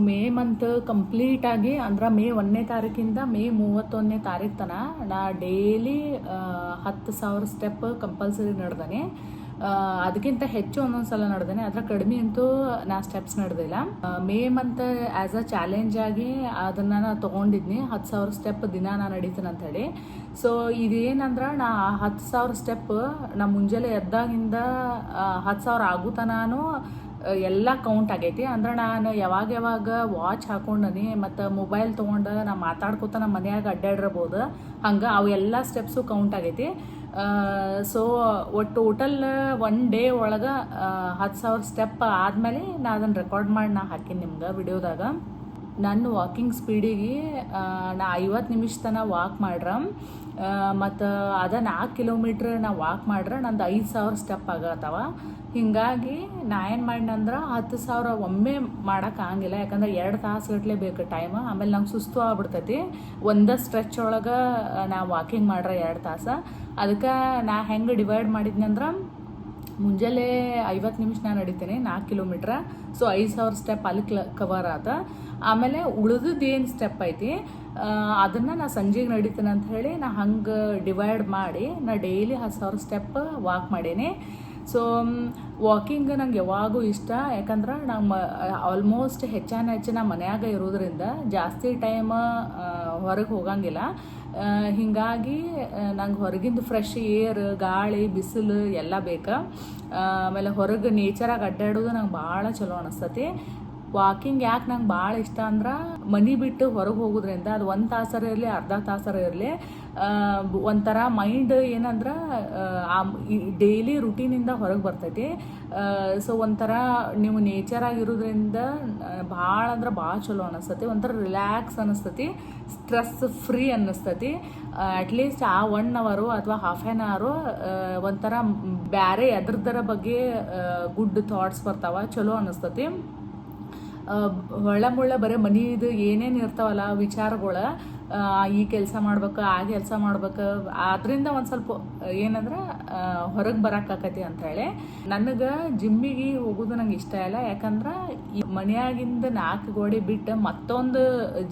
May month complete ಆಗಿ ಅಂದ್ರೆ ಮೇ 1ನೇ ತಾರೀಕಿಂದ ಮೇ 31ನೇ ತಾರೀಕು ತನಕ ನಾ ಡೈಲಿ 10,000 ಸ್ಟೆಪ್ ಕಂಪಲ್ಸರಿ ನಡೆದೇನೆ. ಅದಕ್ಕಿಂತ ಹೆಚ್ಚು ಒಂದೊಂದು ಸಲ ನಡೆದೇನೆ, ಅದರ ಕಡಿಮೆ ಅಂತೂ ನಾ ಸ್ಟೆಪ್ಸ್ ನಡೆದಿಲ್ಲ. May month as a challenge ಆಗಿ ಅದನ್ನು ನಾನು ತೊಗೊಂಡಿದ್ನಿ, 10,000 ಸ್ಟೆಪ್ ದಿನ ನಾನು ನಡೀತೀನಿ ಅಂಥೇಳಿ. ಸೊ ಇದೇನಂದ್ರೆ ನಾ 10,000 ಸ್ಟೆಪ್ ನಾ ಮುಂಜಾನೆ ಎದ್ದಾಗಿಂದ 10,000 ಆಗುತ್ತಾನು ಎಲ್ಲ ಕೌಂಟ್ ಆಗೈತಿ. ಅಂದ್ರೆ ನಾನು ಯಾವಾಗ ವಾಚ್ ಹಾಕೊಂಡನಿ ಮತ್ತು ಮೊಬೈಲ್ ತೊಗೊಂಡು ನಾ ಮಾತಾಡ್ಕೊತ ನಮ್ಮ ಮನ್ಯಾಗ ಅಡ್ಡಾಡಿರ್ಬೋದು, ಹಂಗೆ ಅವು ಎಲ್ಲ ಸ್ಟೆಪ್ಸು ಕೌಂಟ್ ಆಗೈತಿ. ಸೊ ಒಟ್ಟು ಟೋಟಲ್ 1 ಡೇ ಒಳಗೆ 10,000 ಸ್ಟೆಪ್ ಆದಮೇಲೆ ನಾ ಅದನ್ನು ರೆಕಾರ್ಡ್ ಮಾಡಿ ನಾ ಹಾಕೀನಿ ನಿಮ್ಗೆ ವಿಡಿಯೋದಾಗ. ನನ್ನ ವಾಕಿಂಗ್ ಸ್ಪೀಡಿಗೆ ನಾ 50 ನಿಮಿಷ ತನಕ ವಾಕ್ ಮಾಡ್ರೆ ಮತ್ತು ಅದ 4 ಕಿಲೋಮೀಟ್ರ್ ನಾ ವಾಕ್ ಮಾಡ್ರೆ ನಂದು 5,000 ಸ್ಟೆಪ್ ಆಗತ್ತವ. ಹೀಗಾಗಿ ನಾ ಏನು ಮಾಡಿನಂದ್ರೆ 10,000 ಒಮ್ಮೆ ಮಾಡೋಕ್ಕಾಗಿಲ್ಲ, ಯಾಕಂದ್ರೆ 2 ತಾಸುಗಟ್ಟಲೆ ಬೇಕು ಟೈಮ್. ಆಮೇಲೆ ನಂಗೆ ಸುಸ್ತು ಆಗ್ಬಿಡ್ತೈತಿ ಒಂದೇ ಸ್ಟ್ರೆಚ್ ಒಳಗೆ ನಾ ವಾಕಿಂಗ್ ಮಾಡ್ರೆ 2 ತಾಸು. ಅದಕ್ಕೆ ನಾ ಹೆಂಗೆ ಡಿವೈಡ್ ಮಾಡಿದ್ನಿ ಅಂದ್ರೆ ಮುಂಜಾನೆ 50 ನಿಮಿಷ ನಾನು ನಡಿತೀನಿ 4 ಕಿಲೋಮೀಟ್ರ್. ಸೊ 5,000 ಸ್ಟೆಪ್ ಅಲ್ಲಿ ಕವರ್ ಆತ. ಆಮೇಲೆ ಉಳಿದದ್ದು ಏನು ಸ್ಟೆಪ್ ಐತಿ ಅದನ್ನು ನಾ ಸಂಜೆಗೆ ನಡೀತೀನಿ ಅಂತ ಹೇಳಿ ನಾ ಹಂಗೆ ಡಿವೈಡ್ ಮಾಡಿ ನಾ ಡೈಲಿ 10,000 ಸ್ಟೆಪ್ ವಾಕ್ ಮಾಡೀನಿ. ಸೊ ವಾಕಿಂಗ್ ನಂಗೆ ಯಾವಾಗೂ ಇಷ್ಟ, ಯಾಕಂದ್ರೆ ನಾವು ಆಲ್ಮೋಸ್ಟ್ ಹೆಚ್ಚು ನಾ ಮನ್ಯಾಗ ಇರೋದ್ರಿಂದ ಜಾಸ್ತಿ ಟೈಮ್ ಹೊರಗೆ ಹೋಗಂಗಿಲ್ಲ. ಹೀಗಾಗಿ ನಂಗೆ ಹೊರಗಿಂದು ಫ್ರೆಶ್ ಏರ್, ಗಾಳಿ, ಬಿಸಿಲು ಎಲ್ಲ ಬೇಕು. ಆಮೇಲೆ ಹೊರಗೆ ನೇಚರಾಗಿ ಅಡ್ಡಾಡೋದು ನಂಗೆ ಭಾಳ ಚಲೋ ಅನಿಸ್ತತಿ. ವಾಕಿಂಗ್ ಯಾಕೆ ನಂಗೆ ಭಾಳ ಇಷ್ಟ ಅಂದ್ರೆ ಮನೆ ಬಿಟ್ಟು ಹೊರಗೆ ಹೋಗೋದ್ರಿಂದ ಅದು 1 ತಾಸರ ಇರಲಿ ಅರ್ಧ ತಾಸರ ಇರಲಿ ಒಂಥರ ಮೈಂಡ್ ಏನಂದ್ರೆ ಡೈಲಿ ರುಟೀನಿಂದ ಹೊರಗೆ ಬರ್ತೈತಿ. ಸೊ ಒಂಥರ ನೀವು ನೇಚರಾಗಿರೋದ್ರಿಂದ ಭಾಳ ಅಂದ್ರೆ ಭಾಳ ಚಲೋ ಅನ್ನಿಸ್ತತಿ, ಒಂಥರ ರಿಲ್ಯಾಕ್ಸ್ ಅನ್ನಿಸ್ತತಿ, ಸ್ಟ್ರೆಸ್ ಫ್ರೀ ಅನ್ನಿಸ್ತತಿ. ಅಟ್ಲೀಸ್ಟ್ ಆ 1 ಅವರು ಅಥವಾ ಹಾಫ್ ಆನ್ ಅವರು ಒಂಥರ ಬೇರೆ ಎದ್ರದರ ಬಗ್ಗೆ ಗುಡ್ ಥಾಟ್ಸ್ ಬರ್ತಾವ, ಚಲೋ ಅನ್ನಿಸ್ತತಿ. ಹೊಳ್ಳ ಬರೀ ಮನೀದು ಏನೇನು ಇರ್ತಾವಲ್ಲ ವಿಚಾರಗಳು, ಈ ಕೆಲಸ ಮಾಡ್ಬೇಕು ಆ ಕೆಲಸ ಮಾಡ್ಬೇಕು, ಅದರಿಂದ ಒಂದು ಸ್ವಲ್ಪ ಏನಂದ್ರೆ ಹೊರಗೆ ಬರೋಕ್ಕಾಕತಿ ಅಂಥೇಳಿ. ನನಗೆ ಜಿಮ್ಮಿಗೆ ಹೋಗೋದು ನಂಗೆ ಇಷ್ಟ ಇಲ್ಲ, ಯಾಕಂದ್ರೆ ಈ ಮನೆಯಾಗಿಂದ 4 ಗೋಡೆ ಬಿಟ್ಟು ಮತ್ತೊಂದು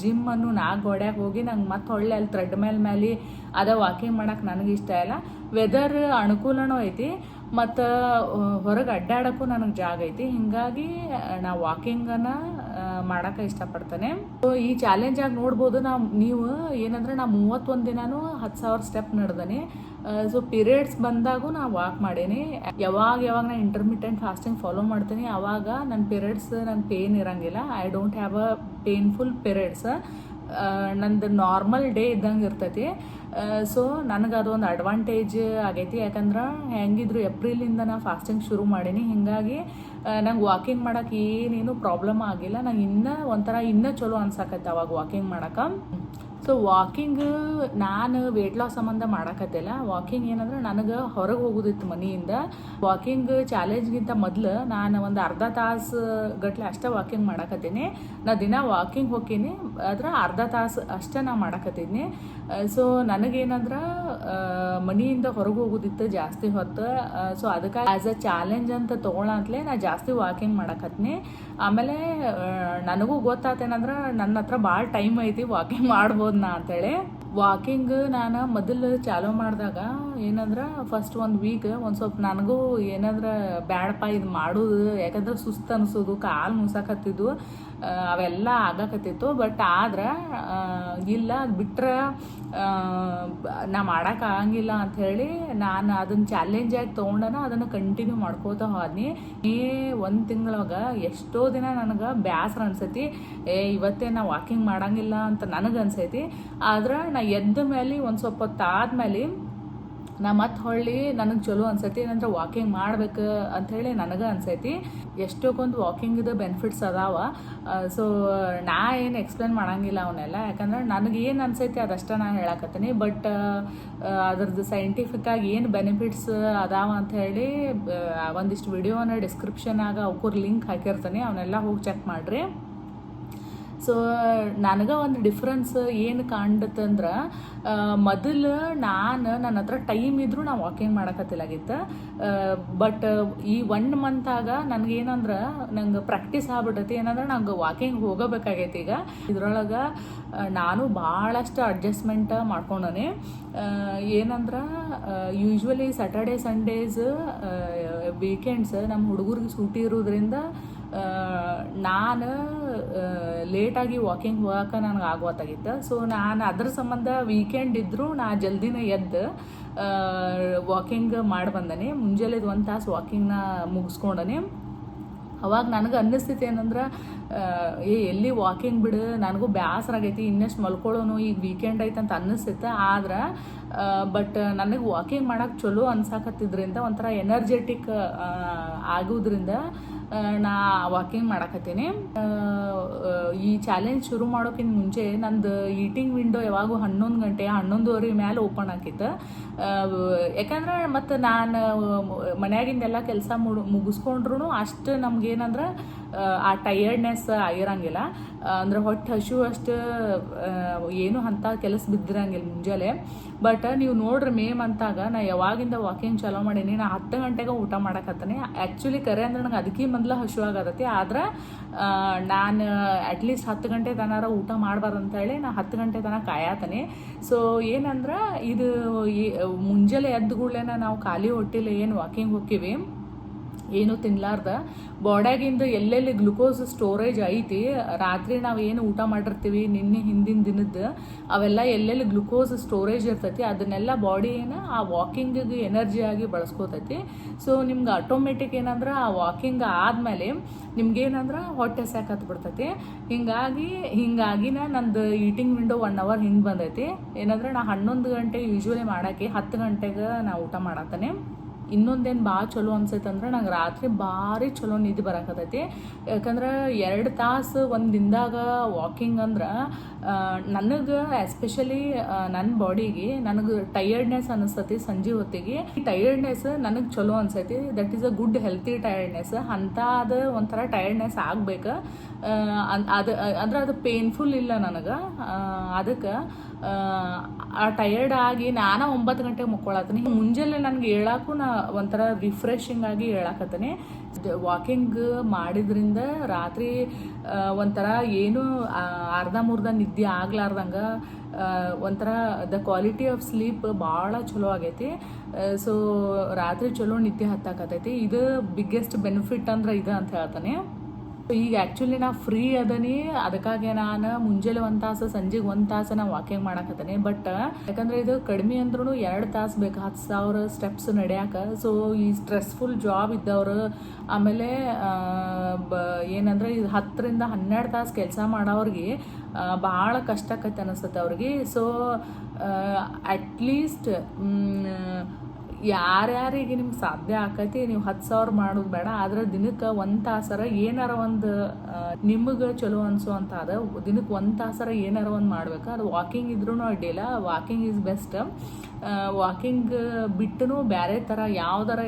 ಜಿಮ್ಮನ್ನು 4 ಗೋಡ್ಯಾಗ ಹೋಗಿ ನಂಗೆ ಮತ್ತೆ ಹೊಳ್ಳೆ ಅಲ್ಲಿ ಥ್ರೆಡ್ ಮೇಲೆ ಅದ ವಾಕಿಂಗ್ ಮಾಡೋಕೆ ನನಗೆ ಇಷ್ಟ ಇಲ್ಲ. ವೆದರ್ ಅನುಕೂಲನೂ ಐತಿ ಮತ್ತು ಹೊರಗೆ ಅಡ್ಡಾಡೋಕ್ಕೂ ನನಗೆ ಜಾಗ ಐತಿ. ಹೀಗಾಗಿ ನಾ ವಾಕಿಂಗನ್ನು ಮಾಡೋಕೆ ಇಷ್ಟಪಡ್ತೇನೆ. ಸೊ ಈ ಚಾಲೆಂಜಾಗಿ ನೋಡ್ಬೋದು ನೀವು ಏನಂದ್ರೆ ನಾ 31 ದಿನನೂ 10,000 ಸ್ಟೆಪ್ ನಡೆದೇನೆ. ಸೊ ಪೀರಿಯಡ್ಸ್ ಬಂದಾಗೂ ನಾ ವಾಕ್ ಮಾಡೀನಿ. ಯಾವಾಗ ನಾ ಇಂಟರ್ಮಿಟೆಂಟ್ ಫಾಸ್ಟಿಂಗ್ ಫಾಲೋ ಮಾಡ್ತೀನಿ ಆವಾಗ ನನ್ನ ಪೀರಿಯಡ್ಸ್ ನನ್ನ ಪೇನ್ ಇರಂಗಿಲ್ಲ. I don't have a painful periods. ನಂದು ನಾರ್ಮಲ್ ಡೇ ಇದ್ದಂಗೆ ಇರ್ತೈತಿ. ಸೊ ನನಗೆ ಅದೊಂದು ಅಡ್ವಾಂಟೇಜ್ ಆಗೈತಿ, ಯಾಕಂದ್ರೆ ಹೆಂಗಿದ್ರು ಏಪ್ರಿಲಿಂದ ನಾ ಫಾಸ್ಟಿಂಗ್ ಶುರು ಮಾಡೀನಿ. ಹೀಗಾಗಿ ನಂಗೆ ವಾಕಿಂಗ್ ಮಾಡೋಕೆ ಏನೇನು ಪ್ರಾಬ್ಲಮ್ ಆಗಿಲ್ಲ. ನಂಗೆ ಇನ್ನೂ ಚಲೋ ಅನ್ಸಕತ್ತೆ ಅವಾಗ ವಾಕಿಂಗ್ ಮಾಡೋಕೆ. ಸೊ ವಾಕಿಂಗ್ ನಾನು ವೆಯ್ಟ್ ಲಾಸ್ ಸಂಬಂಧ ಮಾಡೋಕತ್ತಿಲ್ಲ. ವಾಕಿಂಗ್ ಏನಂದ್ರೆ ನನಗೆ ಹೊರಗೆ ಹೋಗೋದಿತ್ತು ಮನೆಯಿಂದ. ವಾಕಿಂಗ್ ಚಾಲೆಂಜ್ಗಿಂತ ಮೊದಲು ನಾನು ಒಂದು ಅರ್ಧ ತಾಸು ಗಟ್ಟಲೆ ಅಷ್ಟೇ ವಾಕಿಂಗ್ ಮಾಡಕತ್ತೀನಿ. ನಾ ದಿನ ವಾಕಿಂಗ್ ಹೋಗ್ತೀನಿ, ಆದ್ರೆ ಅರ್ಧ ತಾಸು ಅಷ್ಟೇ ನಾ ಮಾಡಕತ್ತೀನಿ. ಸೊ ನನಗೇನಂದ್ರೆ ಮನೆಯಿಂದ ಹೊರಗೆ ಹೋಗೋದಿತ್ತು ಜಾಸ್ತಿ ಹೊತ್ತು. ಸೊ ಅದಕ್ಕೆ ಆ್ಯಸ್ ಅ ಚಾಲೆಂಜ್ ಅಂತ ತೊಗೊಳಂತಲೇ ನಾ ಜಾಸ್ತಿ ವಾಕಿಂಗ್ ಮಾಡಕತ್ತೀನಿ. ಆಮೇಲೆ ನನಗೂ ಗೊತ್ತಾತೇನಂದ್ರೆ ನನ್ನ ಹತ್ರ ಭಾಳ ಟೈಮ್ ಐತಿ, ವಾಕಿಂಗ್ ಮಾಡ್ಬೋದು ನಾ ಅಂತೇಳಿ. ವಾಕಿಂಗ್ ನಾನು ಮೊದಲು ಚಾಲೂ ಮಾಡಿದಾಗ ಏನಂದ್ರೆ ಫಸ್ಟ್ 1 ವೀಕ್ ಒಂದು ಸ್ವಲ್ಪ ನನಗೂ ಏನಂದ್ರೆ ಬ್ಯಾಡಪ್ಪ ಇದು ಮಾಡೋದು, ಯಾಕಂದ್ರೆ ಸುಸ್ತು ಅನಿಸೋದು, ಕಾಲು ನುಸಾಕತ್ತಿದ್ದು ಅವೆಲ್ಲ ಆಗಕತ್ತಿತ್ತು. ಬಟ್ ಆದ್ರೆ ಇಲ್ಲ ಅದು ಬಿಟ್ರೆ ನಾ ಮಾಡೋಕ್ಕಾಗಂಗಿಲ್ಲ ಅಂಥೇಳಿ ನಾನು ಅದನ್ನು ಚಾಲೆಂಜಾಗಿ ತೊಗೊಂಡನ ಅದನ್ನು ಕಂಟಿನ್ಯೂ ಮಾಡ್ಕೋತಾ ಹೋದ್ನಿ. 1 ತಿಂಗಳಾಗ ಎಷ್ಟೋ ದಿನ ನನಗೆ ಬೇಸರ ಅನ್ಸೈತಿ, ಇವತ್ತೇ ನಾ ವಾಕಿಂಗ್ ಮಾಡಂಗಿಲ್ಲ ಅಂತ ನನಗೆ ಅನ್ಸೈತಿ. ಆದ್ರೆ ನಾ ಎದ್ದ ಮೇಲೆ ಒಂದು ಸ್ವಲ್ಪ ಹೊತ್ತು ಆದ್ಮೇಲೆ ನಾ ಮತ್ತೆ ಹೊಳ್ಳಿ ನನಗೆ ಚಲೋ ಅನ್ಸೈತಿ, ಏನಂದ್ರೆ ವಾಕಿಂಗ್ ಮಾಡ್ಬೇಕು ಅಂಥೇಳಿ ನನಗೆ ಅನ್ಸೈತಿ. ಎಷ್ಟೊಂದು ವಾಕಿಂಗ್ದು ಬೆನಿಫಿಟ್ಸ್ ಅದಾವ. ಸೊ ನಾ ಏನು ಎಕ್ಸ್ಪ್ಲೇನ್ ಮಾಡೋಂಗಿಲ್ಲ ಅವನ್ನೆಲ್ಲ, ಯಾಕಂದ್ರೆ ನನಗೆ ಏನು ಅನ್ಸೈತಿ ಅದಷ್ಟೇ ನಾನು ಹೇಳಕತ್ತೀನಿ. ಬಟ್ ಅದ್ರದ್ದು ಸೈಂಟಿಫಿಕ್ಕಾಗಿ ಏನು ಬೆನಿಫಿಟ್ಸ್ ಅದಾವ ಅಂಥೇಳಿ ಒಂದಿಷ್ಟು ವಿಡಿಯೋನ ಡಿಸ್ಕ್ರಿಪ್ಷನಾಗ ಅವಕ್ಕೂರು ಲಿಂಕ್ ಹಾಕಿರ್ತೀನಿ, ಅವನ್ನೆಲ್ಲ ಹೋಗಿ ಚೆಕ್ ಮಾಡಿರಿ. ಸೊ ನನಗೆ ಒಂದು ಡಿಫ್ರೆನ್ಸ್ ಏನು ಕಾಣ್ತಂದ್ರೆ ಮೊದಲು ನನ್ನ ಹತ್ರ ಟೈಮ್ ಇದ್ರೂ ನಾ ವಾಕಿಂಗ್ ಮಾಡಕತ್ತಿಲ್ಲಾಗಿತ್ತು. ಬಟ್ ಈ 1 ಮಂತಾಗ ನನಗೇನಂದ್ರೆ ನಂಗೆ ಪ್ರಾಕ್ಟೀಸ್ ಆಗ್ಬಿಟ್ಟೈತಿ. ಏನಂದ್ರೆ ನಂಗೆ ವಾಕಿಂಗ್ ಹೋಗಬೇಕಾಗೈತಿ. ಈಗ ಇದ್ರೊಳಗೆ ನಾನು ಭಾಳಷ್ಟು ಅಡ್ಜಸ್ಟ್ಮೆಂಟ್ ಮಾಡ್ಕೊಂಡನೆ. ಏನಂದ್ರೆ ಯೂಶ್ವಲಿ ಸ್ಯಾಟರ್ಡೇ ಸಂಡೇಸ್ ವೀಕೆಂಡ್ಸ್ ನಮ್ಮ ಹುಡುಗರಿಗೆ ಸೂಟಿ ಇರೋದ್ರಿಂದ ನಾನು ಲೇಟಾಗಿ ವಾಕಿಂಗ್ ಹೋಗಕ್ಕೆ ನನಗೆ ಆಗೋತ್ತಾಗಿತ್ತು. ಸೊ ನಾನು ಅದ್ರ ಸಂಬಂಧ ವೀಕೆಂಡ್ ಇದ್ದರೂ ನಾ ಜಲ್ದಿನೇ ಎದ್ದು ವಾಕಿಂಗ್ ಮಾಡಿ ಬಂದನೆ. ಮುಂಜಾನೆದು 1 ತಾಸು ವಾಕಿಂಗ್ನ ಮುಗಿಸ್ಕೊಂಡನೆ. ಅವಾಗ ನನಗೆ ಅನ್ನಿಸ್ತೈತಿ ಏನಂದ್ರೆ ಎಲ್ಲಿ ವಾಕಿಂಗ್ ಬಿಡು, ನನಗೂ ಬೇಸರ ಆಗೈತಿ, ಇನ್ನಷ್ಟು ಮಲ್ಕೊಳ್ಳೋನು, ಈಗ ವೀಕೆಂಡ್ ಐತೆ ಅಂತ ಅನ್ನಿಸ್ತೈತೆ. ಆದ್ರೆ ಬಟ್ ನನಗೆ ವಾಕಿಂಗ್ ಮಾಡೋಕೆ ಚಲೋ ಅನ್ಸಾಕತ್ತಿದ್ರಿಂದ ಒಂಥರ ಎನರ್ಜೆಟಿಕ್ ಆಗೋದ್ರಿಂದ ನಾ ವಾಕಿಂಗ್ ಮಾಡಕತ್ತೀನಿ. ಈ ಚಾಲೆಂಜ್ ಶುರು ಮಾಡೋಕ್ಕಿಂತ ಮುಂಚೆ ನಂದು ಈಟಿಂಗ್ ವಿಂಡೋ ಯಾವಾಗೂ 11 ಗಂಟೆ 11:30 ಮೇಲೆ ಓಪನ್ ಆಗಿತ್ತು. ಯಾಕಂದ್ರೆ ಮತ್ತು ನಾನು ಮನ್ಯಾಗಿಂದೆಲ್ಲ ಕೆಲಸ ಮುಗಿಸ್ಕೊಂಡ್ರು ಅಷ್ಟು ನಮ್ಗೇನಂದ್ರೆ ಆ ಟಯರ್ಡ್ನೆಸ್ ಆಗಿರಂಗಿಲ್ಲ. ಅಂದ್ರೆ ಹೊಟ್ಟೆ ಹಸು ಅಷ್ಟು ಏನು ಅಂಥ ಕೆಲಸ ಬಿದ್ದಿರಂಗಿಲ್ಲ ಮುಂಜಾನೆ. ಬಟ್ ನೀವು ನೋಡ್ರಿ ಮೇ ಮಂತಾಗ ನಾ ಯಾವಾಗಿಂದ ವಾಕಿಂಗ್ ಚಾಲೋ ಮಾಡೀನಿ, ನಾ 10 ಗಂಟೆಗೆ ಊಟ ಮಾಡಕತ್ತೀನಿ. ಆ್ಯಕ್ಚುಲಿ ಕರೆ ಅಂದ್ರೆ ನಂಗೆ ಅದಕ್ಕೆ ಮೊದಲು ಹಸು ಆಗತೈತಿ. ಆದ್ರೆ ನಾನು ಅಟ್ಲೀಸ್ಟ್ 10 ಗಂಟೆ ತನಾರ ಊಟ ಮಾಡಬಾರ್ದು ಅಂತೇಳಿ ನಾ 10 ಗಂಟೆ ತನಕ ಕಾಯತೀನಿ. ಸೊ ಏನಂದ್ರೆ ಇದು ಮುಂಜಾನೆ ಎದ್ದು ಕೂಡಲೇ ನಾವು ಖಾಲಿ ಹೊಟ್ಟಿಲೆ ಏನು ವಾಕಿಂಗ್ ಹೋಗ್ತೀವಿ, ಏನು ತಿನ್ಲಾರ್ದ ಬಾಡ್ಯಾಗಿಂದ ಎಲ್ಲೆಲ್ಲಿ ಗ್ಲುಕೋಸ್ ಸ್ಟೋರೇಜ್ ಐತಿ, ರಾತ್ರಿ ನಾವು ಏನು ಊಟ ಮಾಡಿರ್ತೀವಿ ನಿನ್ನೆ ಹಿಂದಿನ ದಿನದ್ದು ಅವೆಲ್ಲ ಎಲ್ಲೆಲ್ಲಿ ಗ್ಲುಕೋಸ್ ಸ್ಟೋರೇಜ್ ಇರ್ತೈತಿ ಅದನ್ನೆಲ್ಲ ಬಾಡಿನ ಆ ವಾಕಿಂಗಿಗೆ ಎನರ್ಜಿ ಆಗಿ ಬಳಸ್ಕೋತೈತಿ. ಸೊ ನಿಮ್ಗೆ ಆಟೋಮೆಟಿಕ್ ಏನಂದ್ರೆ ಆ ವಾಕಿಂಗ್ ಆದಮೇಲೆ ನಿಮ್ಗೇನಂದ್ರೆ ಹೊಟ್ಟೆ ಹಸ್ಯಾಕತ್ ಬಿಡ್ತೈತಿ. ಹಿಂಗಾಗಿನ ನಂದು ಈಟಿಂಗ್ ವಿಂಡೋ 1 hour ಹಿಂಗೆ ಬಂದೈತಿ. ಏನಂದ್ರೆ ನಾ 11 ಗಂಟೆ ಯೂಶ್ವಲಿ ಮಾಡೋಕ್ಕೆ 10 ಗಂಟೆಗೆ ನಾ ಊಟ ಮಾಡತ್ತೇನೆ. ಇನ್ನೊಂದೇನು ಭಾಳ ಚಲೋ ಅನ್ಸೈತಂದ್ರೆ ನಂಗೆ ರಾತ್ರಿ ಭಾರಿ ಚಲೋ ನಿದ್ದೆ ಬರಕತ್ತೈತಿ. ಯಾಕಂದ್ರೆ 2 ತಾಸು ಒಂದು ದಿನದಾಗ ವಾಕಿಂಗ್ ಅಂದ್ರೆ ನನಗೆ ಎಸ್ಪೆಷಲಿ ನನ್ನ ಬಾಡಿಗೆ ನನಗೆ ಟಯರ್ಡ್ನೆಸ್ ಅನಿಸ್ತೈತಿ. ಸಂಜೆ ಹೊತ್ತಿಗೆ ಈ ಟಯರ್ಡ್ನೆಸ್ ನನಗೆ ಚಲೋ ಅನ್ಸೈತಿ. That is a good healthy tiredness. ಅಂಥದ್ದು ಒಂಥರ ಟಯರ್ಡ್ನೆಸ್ ಆಗ್ಬೇಕು. ಅದು ಪೇನ್ಫುಲ್ ಇಲ್ಲ ನನಗೆ. ಅದಕ್ಕೆ ಆ ಟಯರ್ಡ್ ಆಗಿ ನಾನು 9 ಗಂಟೆಗೆ ಮುಕ್ಕೊಳತ್ತೀನಿ. ಮುಂಜಾನೆ ನನಗೆ ಹೇಳಕ್ಕೂ ನಾ ಒಂಥರ ರಿಫ್ರೆಶಿಂಗ್ ಆಗಿ ಹೇಳಕತ್ತೀನಿ. ವಾಕಿಂಗ್ ಮಾಡಿದ್ರಿಂದ ರಾತ್ರಿ ಒಂಥರ ಏನು ಅರ್ಧಂಬರ್ಧ ನಿದ್ದೆ ಆಗ್ಲಾರ್ದಂಗೆ ಒಂಥರ ದ ಕ್ವಾಲಿಟಿ ಆಫ್ ಸ್ಲೀಪ್ ಭಾಳ ಚಲೋ ಆಗೈತಿ. ಸೊ ರಾತ್ರಿ ಚಲೋ ನಿದ್ದೆ ಹತ್ತಾಕತೈತಿ. ಇದು ಬಿಗ್ಗೆಸ್ಟ್ ಬೆನಿಫಿಟ್ ಅಂದ್ರೆ ಇದು ಅಂತ ಹೇಳ್ತಾನೆ. ಈಗ ಆ್ಯಕ್ಚುಲಿ ನಾ ಫ್ರೀ ಅದನಿ, ಅದಕ್ಕಾಗಿ ನಾನು ಮುಂಜಾನೆ 1 ತಾಸು ಸಂಜೆಗೆ 1 ತಾಸು ನಾ ವಾಕಿಂಗ್ ಮಾಡಕತ್ತೇನೆ. ಬಟ್ ಯಾಕಂದ್ರೆ ಇದು ಕಡಿಮೆ ಅಂದ್ರೂ 2 ತಾಸು ಬೇಕು 10,000 ಸ್ಟೆಪ್ಸ್ ನಡೆಯಕ್ಕೆ. ಸೊ ಈ ಸ್ಟ್ರೆಸ್ಫುಲ್ ಜಾಬ್ ಇದ್ದವರು ಆಮೇಲೆ ಏನಂದ್ರೆ ಇದು 10 ರಿಂದ 12 ತಾಸು ಕೆಲಸ ಮಾಡೋರಿಗೆ ಭಾಳ ಕಷ್ಟ ಆಕೈತೆ ಅನಿಸುತ್ತೆ ಅವ್ರಿಗೆ. ಸೊ ಅಟ್ಲೀಸ್ಟ್ ಯಾರ್ಯಾರಿಗೆ ನಿಮ್ಗೆ ಸಾಧ್ಯ ಆಕೈತಿ ನೀವು 10,000 ಮಾಡೋದು ಬೇಡ, ಆದ್ರೆ ದಿನಕ್ಕೆ 1 ತಾಸರ ಏನಾರ ಒಂದು ನಿಮಗೆ ಚಲೋ ಅನ್ಸೋ ಅದ ದಿನಕ್ಕೆ 1 ತಾಸರ ಏನಾರ ಒಂದು ಮಾಡ್ಬೇಕು. ಅದು ವಾಕಿಂಗ್ ಇದ್ರೂ ಅಡ್ಡಿಲ್ಲ, ವಾಕಿಂಗ್ ಈಸ್ ಬೆಸ್ಟ್. ವಾಕಿಂಗ್ ಬಿಟ್ಟು ಬೇರೆ ಥರ ಯಾವ್ದಾರ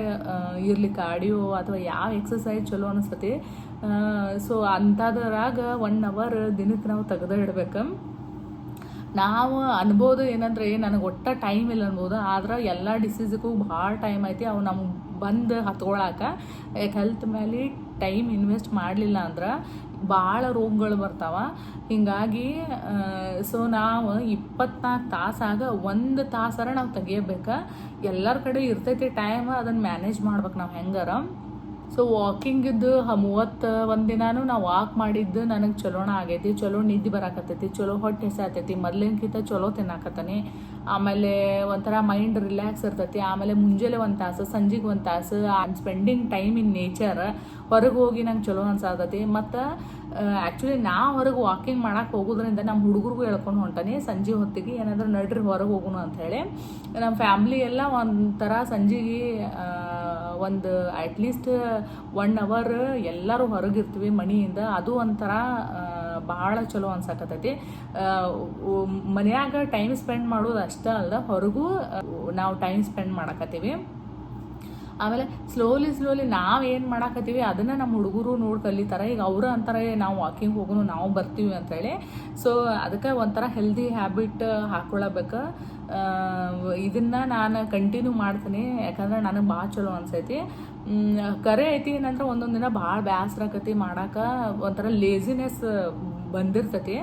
ಇರಲಿ ಕಾರ್ಡಿಯೋ ಅಥವಾ ಯಾವ ಎಕ್ಸಸೈಸ್ ಚಲೋ ಅನಿಸ್ತತಿ. ಸೊ ಅಂಥದ್ರಾಗ 1 hour ದಿನಕ್ಕೆ ನಾವು ತೆಗೆದು ಇಡ್ಬೇಕು. ನಾವು ಅನ್ಬೋದು ಏನಂದ್ರೆ ನನಗೆ ಒಟ್ಟ ಟೈಮ್ ಇಲ್ಲ ಅನ್ಬೋದು, ಆದ್ರೆ ಎಲ್ಲ ಡಿಸೀಸಿಗೂ ಭಾಳ ಟೈಮ್ ಐತಿ. ಅವು ನಮ್ಗೆ ಬಂದು ಹತ್ಕೊಳಕ್ಕೆ ಹೆಲ್ತ್ ಮೇಲೆ ಟೈಮ್ ಇನ್ವೆಸ್ಟ್ ಮಾಡಲಿಲ್ಲ ಅಂದ್ರೆ ಭಾಳ ರೋಗಗಳು ಬರ್ತಾವ. ಹೀಗಾಗಿ ಸೊ ನಾವು 24 ತಾಸಾಗ 1 ತಾಸರ ನಾವು ತೆಗಿಯಬೇಕು. ಎಲ್ಲರ ಕಡೆ ಇರ್ತೈತಿ ಟೈಮ್, ಅದನ್ನು ಮ್ಯಾನೇಜ್ ಮಾಡ್ಬೇಕು ನಾವು ಹೆಂಗಾರ. ಸೊ ವಾಕಿಂಗಿದ್ದು 31 ದಿನಾನು ನಾವು ವಾಕ್ ಮಾಡಿದ್ದು ನನಗೆ ಚಲೋಣ ಆಗೈತಿ. ಚಲೋ ನಿದ್ದೆ ಬರಾಕತ್ತೈತಿ, ಚಲೋ ಹೊಟ್ಟೆ ಹಸ್ಯಾತೈತಿ, ಮೊದ್ಲಿನ್ಕಿಂತ ಚಲೋ ತಿನ್ನಾಕತ್ತಾನೆ. ಆಮೇಲೆ ಒಂಥರ ಮೈಂಡ್ ರಿಲ್ಯಾಕ್ಸ್ ಇರ್ತೈತಿ. ಆಮೇಲೆ ಮುಂಜಾನೆ 1 ತಾಸು ಸಂಜೆಗೆ 1 ತಾಸು ಸ್ಪೆಂಡಿಂಗ್ ಟೈಮ್ ಇನ್ ನೇಚರ್ ಹೊರಗೆ ಹೋಗಿ ನಂಗೆ ಚಲೋ ಅನ್ಸಾತೈತಿ. ಮತ್ತು ಆ್ಯಕ್ಚುಲಿ ನಾ ಹೊರಗೆ ವಾಕಿಂಗ್ ಮಾಡಕ್ಕೆ ಹೋಗೋದ್ರಿಂದ ನಮ್ಮ ಹುಡುಗರಿಗೂ ಹೇಳ್ಕೊಂಡು ಹೊಂಟಾನೆ ಸಂಜೆ ಹೊತ್ತಿಗೆ ಏನಾದರೂ ನಡ್ರಿ ಹೊರಗೆ ಹೋಗೋಣ ಅಂಥೇಳಿ. ನಮ್ಮ ಫ್ಯಾಮ್ಲಿ ಎಲ್ಲ ಒಂಥರ ಸಂಜೆಗೆ ಒಂದು ಅಟ್ಲೀಸ್ಟ್ 1 hour ಎಲ್ಲರೂ ಹೊರಗಿರ್ತೀವಿ ಮನೆಯಿಂದ. ಅದು ಒಂಥರ ಭಾಳ ಚಲೋ ಅನ್ಸಕತ್ತೈತಿ. ಮನ್ಯಾಗ ಟೈಮ್ ಸ್ಪೆಂಡ್ ಮಾಡೋದು ಅಷ್ಟೇ ಅಲ್ಲ, ಹೊರಗೂ ನಾವು ಟೈಮ್ ಸ್ಪೆಂಡ್ ಮಾಡಕತ್ತೀವಿ. ಆಮೇಲೆ ಸ್ಲೋಲಿ ನಾವೇನು ಮಾಡಾಕತ್ತೀವಿ ಅದನ್ನು ನಮ್ಮ ಹುಡುಗರು ನೋಡಿ ಕಲಿತಾರೆ. ಈಗ ಅವರು ಅಂತಾರೆ ನಾವು ವಾಕಿಂಗ್ ಹೋಗೋನು ನಾವು ಬರ್ತೀವಿ ಅಂತೇಳಿ. ಸೊ ಅದಕ್ಕೆ ಒಂಥರ ಹೆಲ್ದಿ ಹ್ಯಾಬಿಟ್ ಹಾಕ್ಕೊಳಬೇಕು. ಇದನ್ನು ನಾನು ಕಂಟಿನ್ಯೂ ಮಾಡ್ತೀನಿ, ಯಾಕಂದ್ರೆ ನನಗೆ ಭಾಳ ಚಲೋ ಅನ್ಸೈತಿ. ಕರೆ ಐತಿ ಏನಂದ್ರೆ ಒಂದೊಂದು ದಿನ ಭಾಳ ಬೇಸರ ಆಕತಿ ಮಾಡೋಕೆ, ಒಂಥರ ಲೇಸಿನೆಸ್ ಬಂದಿರ್ತೈತಿ.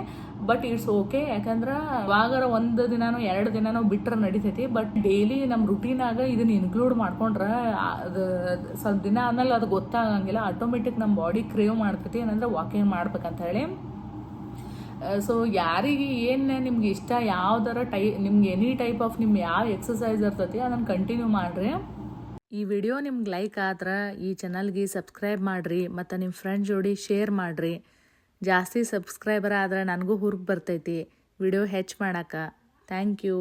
ಬಟ್ ಇಟ್ಸ್ ಓಕೆ, ಯಾಕಂದ್ರೆ ಇವಾಗಾರ ಒಂದು ದಿನಾನೋ 2 ದಿನಾನೋ ಬಿಟ್ರೆ ನಡಿತೈತಿ. ಬಟ್ ಡೈಲಿ ನಮ್ಮ ರುಟೀನಾಗ ಇದನ್ನ ಇನ್ಕ್ಲೂಡ್ ಮಾಡ್ಕೊಂಡ್ರೆ ಅದು ಸ್ವಲ್ಪ ದಿನ ಆದ್ಮೇಲೆ ಅದು ಗೊತ್ತಾಗಂಗಿಲ್ಲ. ಆಟೋಮೆಟಿಕ್ ನಮ್ಮ ಬಾಡಿ ಕ್ರೇವ್ ಮಾಡ್ತೈತಿ ಏನಂದ್ರೆ ವಾಕಿಂಗ್ ಮಾಡ್ಬೇಕಂತ ಹೇಳಿ. ಸೊ ಯಾರಿಗೆ ಏನು ನಿಮ್ಗೆ ಇಷ್ಟ, ಯಾವ್ದಾರ ನಿಮ್ಗೆ ಎನಿ ಟೈಪ್ ಆಫ್ ಯಾವ ಎಕ್ಸಸೈಸ್ ಇರ್ತೈತಿ ಅದನ್ನು ಕಂಟಿನ್ಯೂ ಮಾಡಿರಿ. ಈ ವಿಡಿಯೋ ನಿಮ್ಗೆ ಲೈಕ್ ಆದ್ರೆ ಈ ಚಾನಲ್ಗೆ ಸಬ್ಸ್ಕ್ರೈಬ್ ಮಾಡಿರಿ ಮತ್ತು ನಿಮ್ಮ ಫ್ರೆಂಡ್ ಜೋಡಿ ಶೇರ್ ಮಾಡಿರಿ. ಜಾಸ್ತಿ ಸಬ್ಸ್ಕ್ರೈಬರ್ ಆದ್ರೆ ನನಗೂ ಹುರುಪು ಬರ್ತೈತಿ ವಿಡಿಯೋ ಹೆಚ್ಚು ಮಾಡೋಕೆ. Thank you.